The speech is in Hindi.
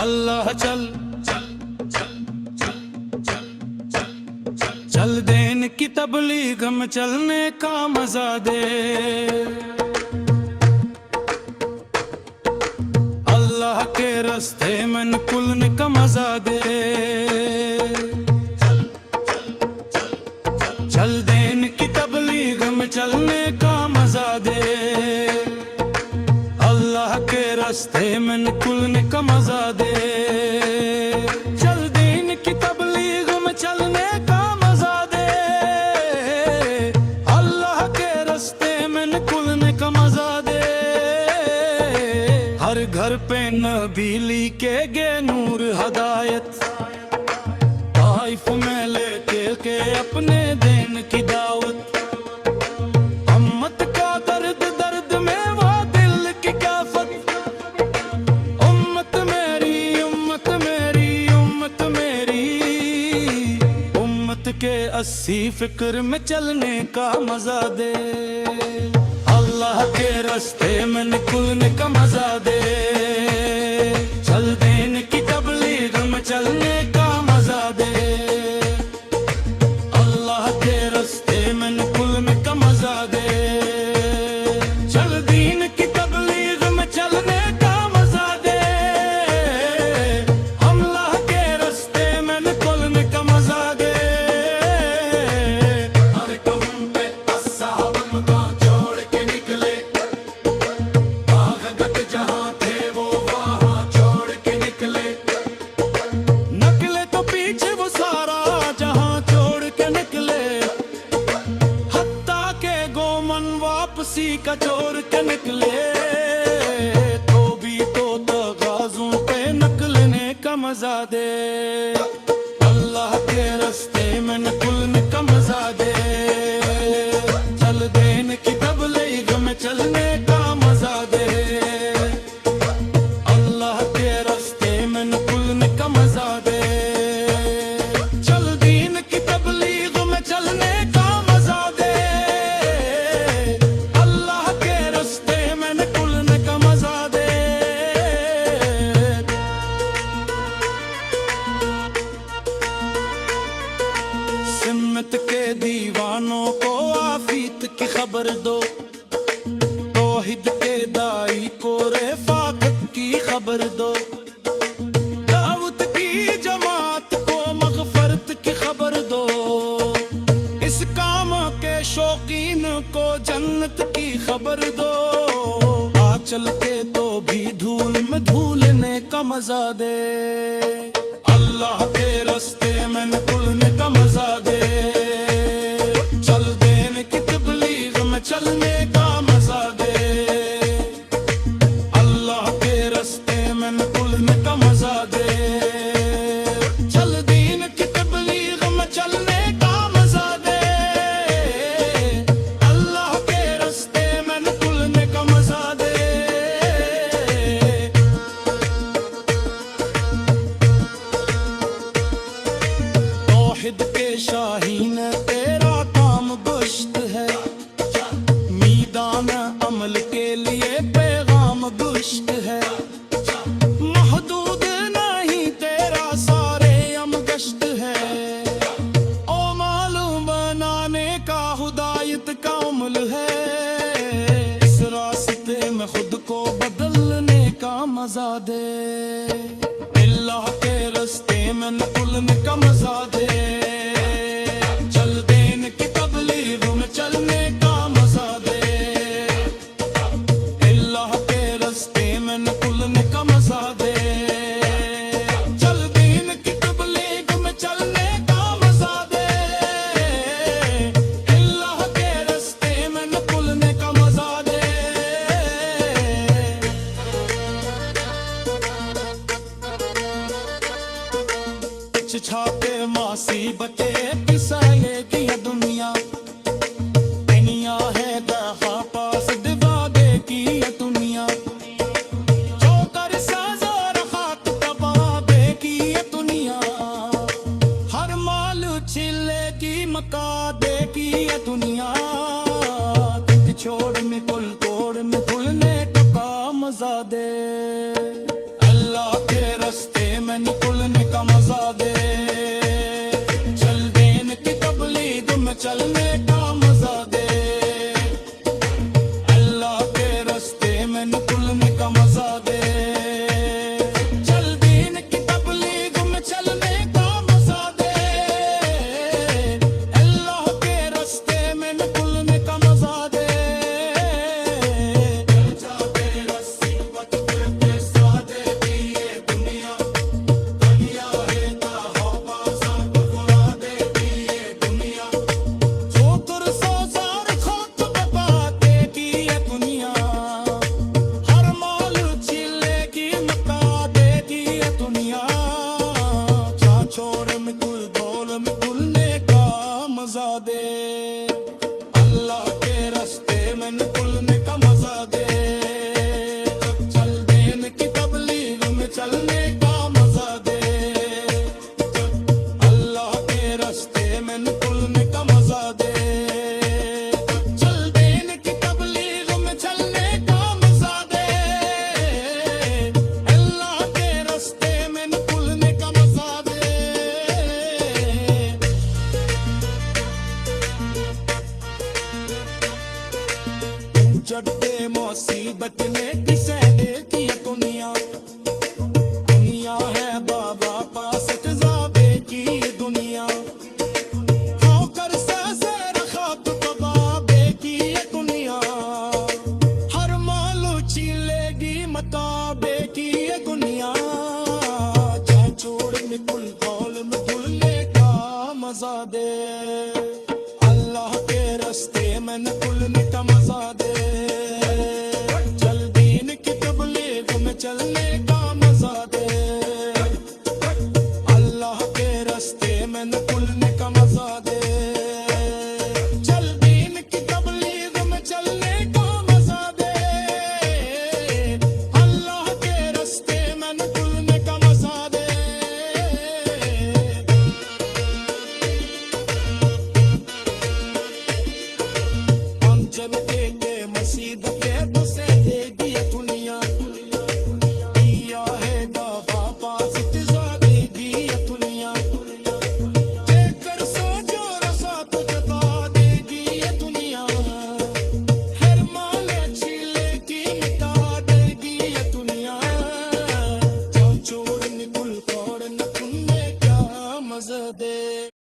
अल्लाह चल चल देन की तबलीग में चलने का मजा दे। अल्लाह के रास्ते में निकलने का मजा दे। चल देन की तबलीग में चलने का मजा दे। अल्लाह के रास्ते में निकलने का मजा दे। चल दीन की तबलीग में चलने का मजा दे। अल्लाह के रास्ते में निकलने का मजा दे। हर घर पे नबी लिखेगे नूर हदायत। ताइफ में लेके के अपने दिन की दावत। के 80 फिक्र में चलने का मजा दे। अल्लाह के रास्ते में निकलने का मजा दे। चल देन की तबलीग में चलने का मजा दे। अल्लाह के रास्ते में निकलने का मजा दे। चल दीन की तबलीग में चलने का मजा दे। अल्लाह के रास्ते में निकलने का मजा दे। वापसी का छोड़ के निकले तो भी तो तगाज़ों पे निकलने का मजा दे। अल्लाह के रास्ते में निकलने का मजा दे। चल देन की तबलीग में चलने का मजा दे। अल्लाह के रास्ते में निकलने का मजा दे। चल दीन की तबलीग में चलने का मजा दे। सिमत के दीवानों को आफीत की खबर दो। तौहीद के दाई को रेफाकत की खबर दो। दाऊद की जमात को मग़फ़रत की खबर दो। इस काम के शौकीन को जन्नत की खबर दो। आ चल के तो भी धूल में धूलने का मजा दे। अल्लाह के रास्ते में निकलने का मजा दे। चल देन की तबलीग में चलने का मजा दे। अल्लाह के रास्ते में निकलने का मजा दे। चल दीन की तबलीग में चलने का मजा दे। अल्लाह के रास्ते में निकलने का मजा दे। तौहीद के शाहीन तेरा काम गुश्त है। मीदान अमल के लिए पैगाम गुश्त है। महदूद नहीं तेरा सारे अम गश्त है। ओ मालूम बनाने का हुदायत का अमल है। इस रास्ते में खुद को बदलने का मजा दे। अल्लाह के रास्ते में निकलने का मजा दे। चल देन की तबलीग में चलने का मजा दे। अल्लाह के रास्ते में निकलने का मजा दे। चल दीन की तबलीग में चलने का मजा दे। अल्लाह के रास्ते में निकलने का मजा दे। छापे मासी बटे पिसाएगी ये दुनिया। दुनिया है दहा पास दिवा देगी ये दुनिया। जो कर साजा रहा तो दबा देगी ये दुनिया। हर माल छिलेगी मका देगी ये दुनिया। छोड़ में कुल तोड़ में भूलने का मजा दे। अल्लाह के रास्ते में निकलने का मजा दे, चल दीन की तबलीग में चलने का मजा दे, अल्लाह के रास्ते में निकलने का मजा दे, चल दीन की तबलीग में चलने का मजा दे, अल्लाह के रास्ते में निकलने का मजा दे, चल जा तेरा सिफत पे सादे दी ये दुनिया, दुनिया है ता हवा सा बुला दे दी ये दुनिया, जो तुर सोजार खोत बता देगी ये दुनिया, हर माल चिलेगी मका देगी ये दुनिया, चा छोड़ में कुल दौल में कुलने का मजा दे, अल्लाह के रास्ते में निकलने का मजा दे, चल दीन की तबलीग में चलने का मजा दे, अल्लाह के रास्ते में निकलने का मजा दे, चल दीन की तबलीग में चलने का मजा दे, अल्लाह के रास्ते में निकलने का मजा दे। जड्डे मुसीबत ने किसे देखी है दुनिया, दुनिया है बाबा पास जाबे की दुनिया, होकर से रखात बाबे की ये दुनिया, हर मालू चिलेगी मताबे की ये दुनिया, चाहे छोड़ निकुल कौल में धुलने का मजा दे, अल्लाह के रास्ते में निकलने का मजा दे, चल दीन की तबलीग में चलने का मजा दे, अल्लाह के रास्ते में निकल